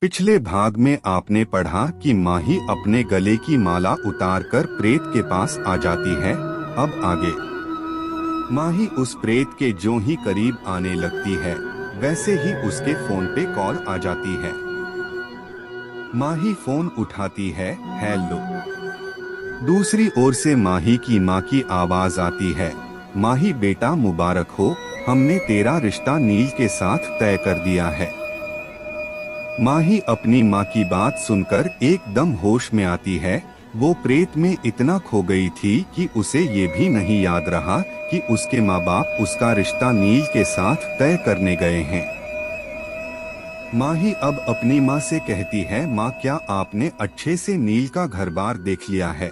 पिछले भाग में आपने पढ़ा कि माही अपने गले की माला उतारकर प्रेत के पास आ जाती है। अब आगे माही उस प्रेत के जो ही करीब आने लगती है वैसे ही उसके फोन पे कॉल आ जाती है। माही फोन उठाती है, हेलो। दूसरी ओर से माही की माँ की आवाज आती है, माही बेटा मुबारक हो, हमने तेरा रिश्ता नील के साथ तय कर दिया है। माही अपनी माँ की बात सुनकर एकदम होश में आती है। वो प्रेत में इतना खो गई थी कि उसे ये भी नहीं याद रहा कि उसके माँ बाप उसका रिश्ता नील के साथ तय करने गए हैं। माही अब अपनी माँ से कहती है, माँ क्या आपने अच्छे से नील का घर बार देख लिया है?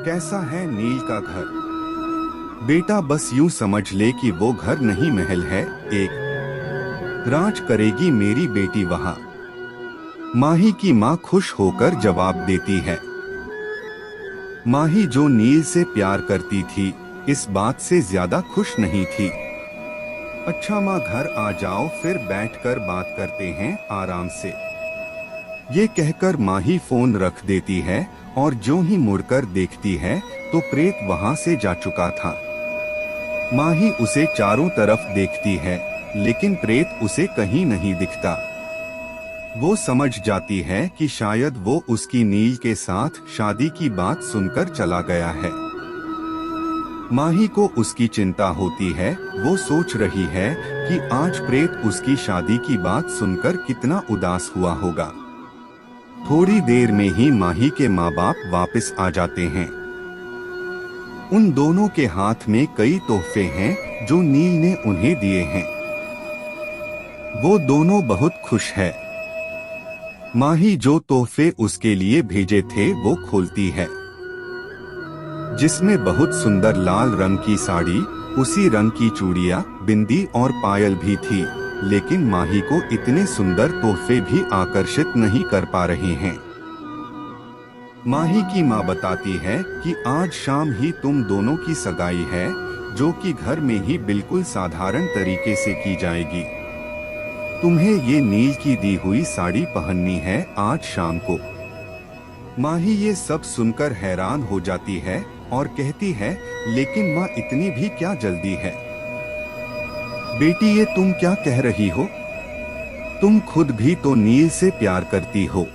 कैसा है नील का घर? बेटा बस यूं समझ ले कि वो घर नहीं महल है, एक राज करेगी मेरी बेटी वहाँ। माही की माँ खुश होकर जवाब देती है। माही जो नील से प्यार करती थी इस बात से ज्यादा खुश नहीं थी। अच्छा माँ घर आ जाओ, फिर बैठकर बात करते हैं आराम से। ये कहकर माही फोन रख देती है और जो ही मुड़कर देखती है तो प्रेत वहां से जा चुका था। माही उसे चारों तरफ देखती है लेकिन प्रेत उसे कहीं नहीं दिखता। वो समझ जाती है कि शायद वो उसकी नील के साथ शादी की बात सुनकर चला गया है। माही को उसकी चिंता होती है। वो सोच रही है कि आज प्रेत उसकी शादी की बात सुनकर कितना उदास हुआ होगा। थोड़ी देर में ही माही के माँ बाप वापस आ जाते हैं। उन दोनों के हाथ में कई तोहफे हैं जो नील ने उन्हें दिए हैं। वो दोनों बहुत खुश है। माही जो तोहफे उसके लिए भेजे थे वो खोलती है, जिसमें बहुत सुंदर लाल रंग की साड़ी, उसी रंग की चूड़ियां, बिंदी और पायल भी थी। लेकिन माही को इतने सुंदर तोहफे भी आकर्षित नहीं कर पा रहे हैं। माही की माँ बताती है कि आज शाम ही तुम दोनों की सगाई है, जो कि घर में ही बिल्कुल साधारण तरीके से की जाएगी। तुम्हें ये नील की दी हुई साड़ी पहननी है आज शाम को। माही ये सब सुनकर हैरान हो जाती है और कहती है, लेकिन माँ इतनी भी क्या जल्दी है? बेटी ये तुम क्या कह रही हो? तुम खुद भी तो नील से प्यार करती हो,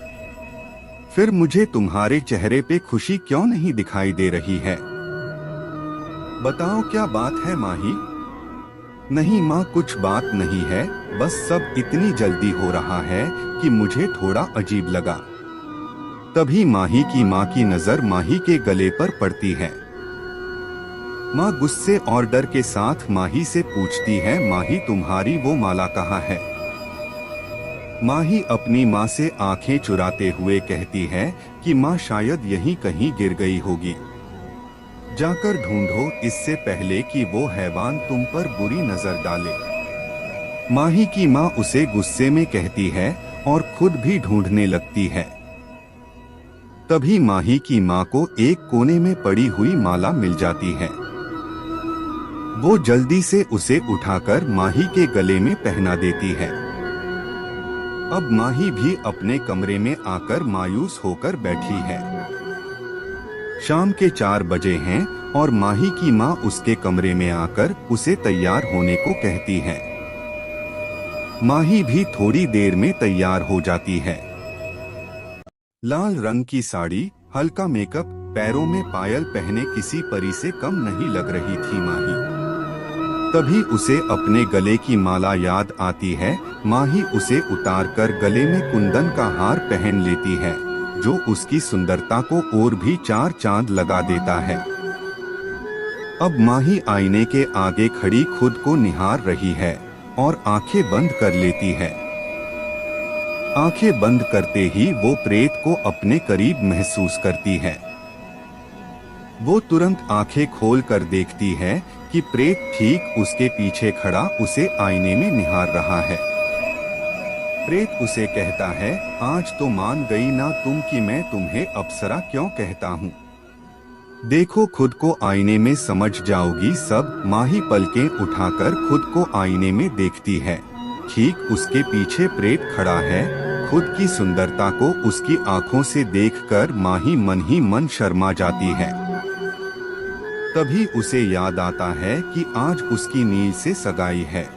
फिर मुझे तुम्हारे चेहरे पे खुशी क्यों नहीं दिखाई दे रही है? बताओ क्या बात है माही? नहीं माँ कुछ बात नहीं है, बस सब इतनी जल्दी हो रहा है कि मुझे थोड़ा अजीब लगा। तभी माही की माँ की नजर माही के गले पर पड़ती है। माँ गुस्से और डर के साथ माही से पूछती है, माही तुम्हारी वो माला कहाँ है? माही अपनी माँ से आंखें चुराते हुए कहती है कि माँ शायद यहीं कहीं गिर गई होगी, जाकर ढूंढो इससे पहले कि वो हैवान तुम पर बुरी नजर डाले। माही की माँ उसे गुस्से में कहती है और खुद भी ढूंढने लगती है। तभी माही की माँ को एक कोने में पड़ी हुई माला मिल जाती है। वो जल्दी से उसे उठाकर माही के गले में पहना देती है। अब माही भी अपने कमरे में आकर मायूस होकर बैठी है। शाम के 4 बजे हैं और माही की माँ उसके कमरे में आकर उसे तैयार होने को कहती है। माही भी थोड़ी देर में तैयार हो जाती है। लाल रंग की साड़ी, हल्का मेकअप, पैरों में पायल पहने किसी परी से कम नहीं लग रही थी माही। तभी उसे अपने गले की माला याद आती है। माही उसे उतारकर गले में कुंदन का हार पहन लेती है, जो उसकी सुंदरता को और भी 4 चांद लगा देता है। अब माही आईने के आगे खड़ी खुद को निहार रही है और आंखें बंद कर लेती है। आंखें बंद करते ही वो प्रेत को अपने करीब महसूस करती है। वो तुरंत आंखें खोल कर देखती है कि प्रेत ठीक उसके पीछे खड़ा उसे आईने में निहार रहा है। प्रेत उसे कहता है, आज तो मान गई ना तुम कि मैं तुम्हें अप्सरा क्यों कहता हूँ? देखो खुद को आईने में समझ जाओगी सब। माही पलकें उठाकर खुद को आईने में देखती है। ठीक उसके पीछे प्रेत खड़ा है खुद की सुंदरता को उसकी आंखों से देखकर माही मन ही मन शर्मा जाती है। तभी उसे याद आता है कि आज उसकी नील से सगाई है।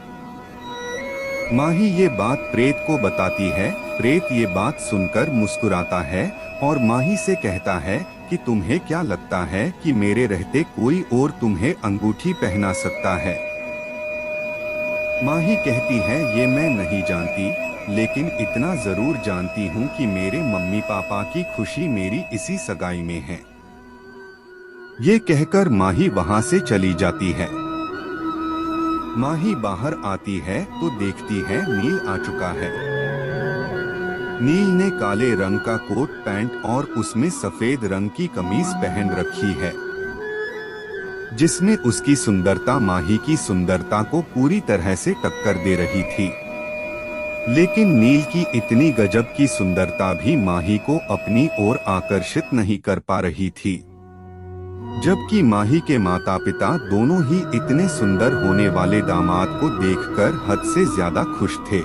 माही ये बात प्रेत को बताती है। प्रेत ये बात सुनकर मुस्कुराता है और माही से कहता है कि तुम्हें क्या लगता है कि मेरे रहते कोई और तुम्हें अंगूठी पहना सकता है? माही कहती है, ये मैं नहीं जानती, लेकिन इतना जरूर जानती हूँ कि मेरे मम्मी पापा की खुशी मेरी इसी सगाई में है। ये कहकर माही वहाँ से चली जाती है। माही बाहर आती है तो देखती है नील आ चुका है। नील ने काले रंग का कोट पैंट और उसमें सफेद रंग की कमीज पहन रखी है, जिसमें उसकी सुंदरता माही की सुंदरता को पूरी तरह से टक्कर दे रही थी। लेकिन नील की इतनी गजब की सुंदरता भी माही को अपनी ओर आकर्षित नहीं कर पा रही थी। जबकि माही के माता पिता दोनों ही इतने सुंदर होने वाले दामाद को देखकर हद से ज्यादा खुश थे।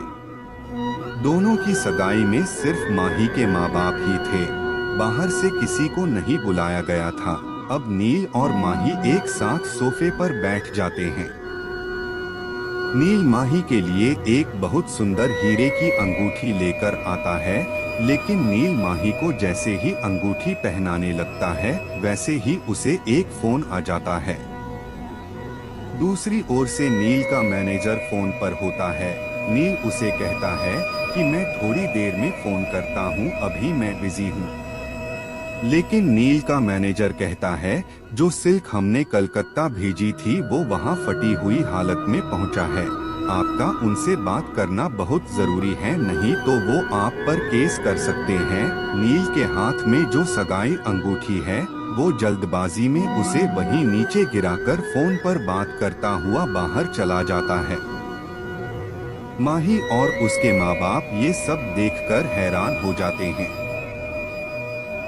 दोनों की सगाई में सिर्फ माही के माँ बाप ही थे, बाहर से किसी को नहीं बुलाया गया था। अब नील और माही एक साथ सोफे पर बैठ जाते हैं। नील माही के लिए एक बहुत सुंदर हीरे की अंगूठी लेकर आता है, लेकिन नील माही को जैसे ही अंगूठी पहनाने लगता है वैसे ही उसे एक फोन आ जाता है। दूसरी ओर से नील का मैनेजर फोन पर होता है। नील उसे कहता है कि मैं थोड़ी देर में फोन करता हूँ, अभी मैं बिजी हूँ। लेकिन नील का मैनेजर कहता है, जो सिल्क हमने कलकत्ता भेजी थी वो वहाँ फटी हुई हालत में पहुँचा है, आपका उनसे बात करना बहुत जरूरी है, नहीं तो वो आप पर केस कर सकते हैं। नील के हाथ में जो सगाई अंगूठी है वो जल्दबाजी में उसे वहीं नीचे गिराकर फोन पर बात करता हुआ बाहर चला जाता है। माही और उसके माँ बाप ये सब देखकर हैरान हो जाते हैं।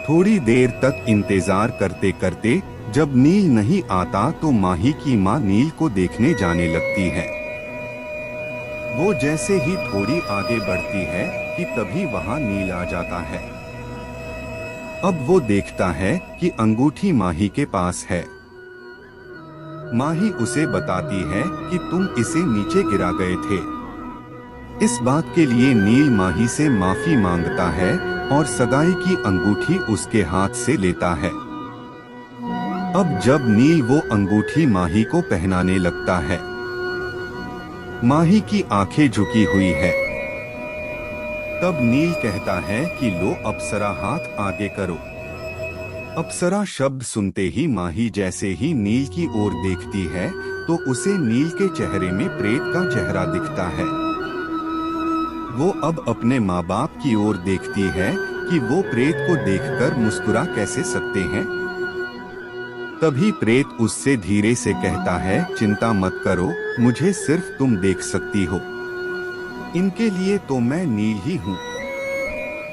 थोड़ी देर तक इंतजार करते करते जब नील नहीं आता तो माही की माँ नील को देखने जाने लगती है। वो जैसे ही थोड़ी आगे बढ़ती है कि तभी वहां नील आ जाता है। अब वो देखता है कि अंगूठी माही के पास है। माही उसे बताती है कि तुम इसे नीचे गिरा गए थे। इस बात के लिए नील माही से माफी मांगता है और सगाई की अंगूठी उसके हाथ से लेता है। अब जब नील वो अंगूठी माही को पहनाने लगता है, माही की आंखें झुकी हुई है। तब नील कहता है कि लो अप्सरा, हाथ आगे करो। अप्सरा शब्द सुनते ही माही जैसे ही नील की ओर देखती है तो उसे नील के चेहरे में प्रेत का चेहरा दिखता है। वो अब अपने माँ बाप की ओर देखती है कि वो प्रेत को देखकर मुस्कुरा कैसे सकते हैं। तभी प्रेत उससे धीरे से कहता है, चिंता मत करो, मुझे सिर्फ तुम देख सकती हो, इनके लिए तो मैं नील ही हूँ।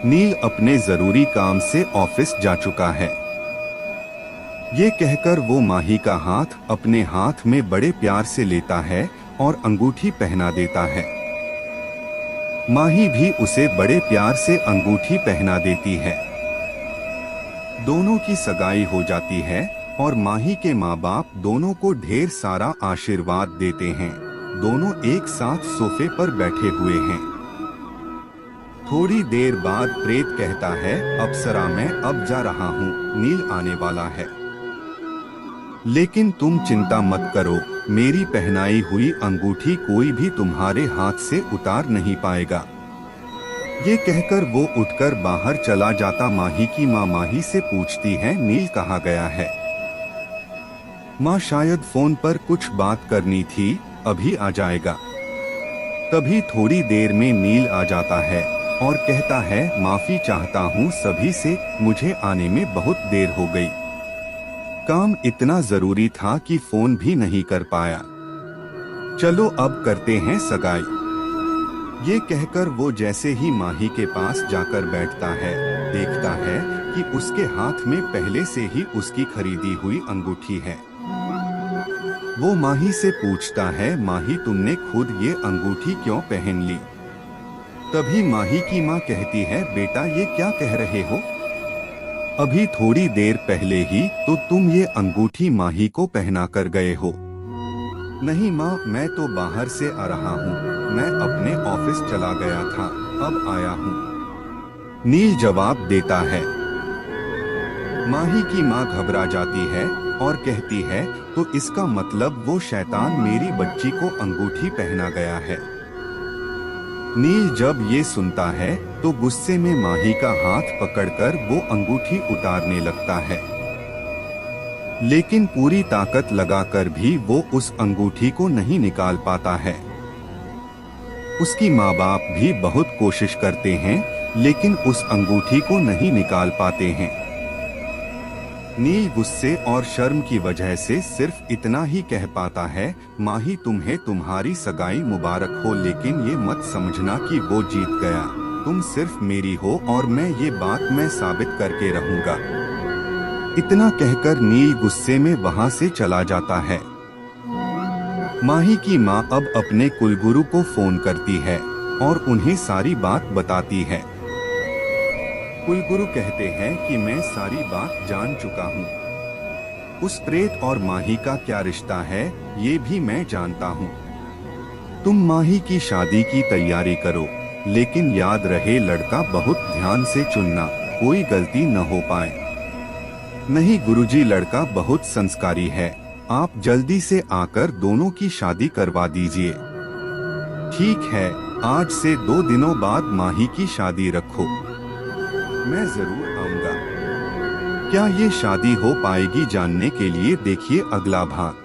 नील अपने जरूरी काम से ऑफिस जा चुका है। ये कहकर वो माही का हाथ अपने हाथ में बड़े प्यार से लेता है और अंगूठी पहना देता है। माही भी उसे बड़े प्यार से अंगूठी पहना देती है। दोनों की सगाई हो जाती है और माही के माँ बाप दोनों को ढेर सारा आशीर्वाद देते हैं। दोनों एक साथ सोफे पर बैठे हुए हैं। थोड़ी देर बाद प्रेत कहता है, अप्सरा मैं अब जा रहा हूँ, नील आने वाला है, लेकिन तुम चिंता मत करो, मेरी पहनाई हुई अंगूठी कोई भी तुम्हारे हाथ से उतार नहीं पाएगा। ये कहकर वो उठकर बाहर चला जाता। माही की माँ माही से पूछती है, नील कहाँ गया है? माँ शायद फोन पर कुछ बात करनी थी, अभी आ जाएगा। तभी थोड़ी देर में नील आ जाता है और कहता है, माफी चाहता हूँ सभी से, मुझे आने में बहुत देर हो गई, काम इतना जरूरी था कि फोन भी नहीं कर पाया। चलो अब करते हैं सगाई। ये कहकर वो जैसे ही माही के पास जाकर बैठता है, देखता है कि उसके हाथ में पहले से ही उसकी खरीदी हुई अंगूठी है। वो माही से पूछता है, माही तुमने खुद ये अंगूठी क्यों पहन ली? तभी माही की माँ कहती है, बेटा ये क्या कह रहे हो? अभी थोड़ी देर पहले ही तो तुम ये अंगूठी माही को पहना कर गए हो। नहीं माँ, मैं तो बाहर से आ रहा हूँ, मैं अपने ऑफिस चला गया था, अब आया हूँ, नील जवाब देता है। माही की माँ घबरा जाती है और कहती है, तो इसका मतलब वो शैतान मेरी बच्ची को अंगूठी पहना गया है। नील जब ये सुनता है तो गुस्से में माही का हाथ पकड़कर वो अंगूठी उतारने लगता है, लेकिन पूरी ताकत लगाकर भी वो उस अंगूठी को नहीं निकाल पाता है। उसकी माँ बाप भी बहुत कोशिश करते हैं, लेकिन उस अंगूठी को नहीं निकाल पाते हैं। नील गुस्से और शर्म की वजह से सिर्फ इतना ही कह पाता है, माही तुम्हें तुम्हारी सगाई मुबारक हो, लेकिन ये मत समझना कि वो जीत गया, तुम सिर्फ मेरी हो और ये बात मैं साबित करके रहूंगा। इतना कहकर नील गुस्से में वहां से चला जाता है। माही की माँ अब अपने कुलगुरु को फोन करती है और उन्हें सारी बात बताती है। कुलगुरु कहते हैं कि मैं सारी बात जान चुका हूँ। उस प्रेत और माही का क्या रिश्ता है ये भी मैं जानता हूँ। तुम माही की शादी की तैयारी करो, लेकिन याद रहे लड़का बहुत ध्यान से चुनना, कोई गलती न हो पाए। नहीं गुरुजी, लड़का बहुत संस्कारी है, आप जल्दी से आकर दोनों की शादी करवा दीजिए। ठीक है, आज से 2 दिनों बाद माही की शादी रखो, मैं जरूर आऊंगा। क्या ये शादी हो पाएगी जानने के लिए देखिए अगला भाग।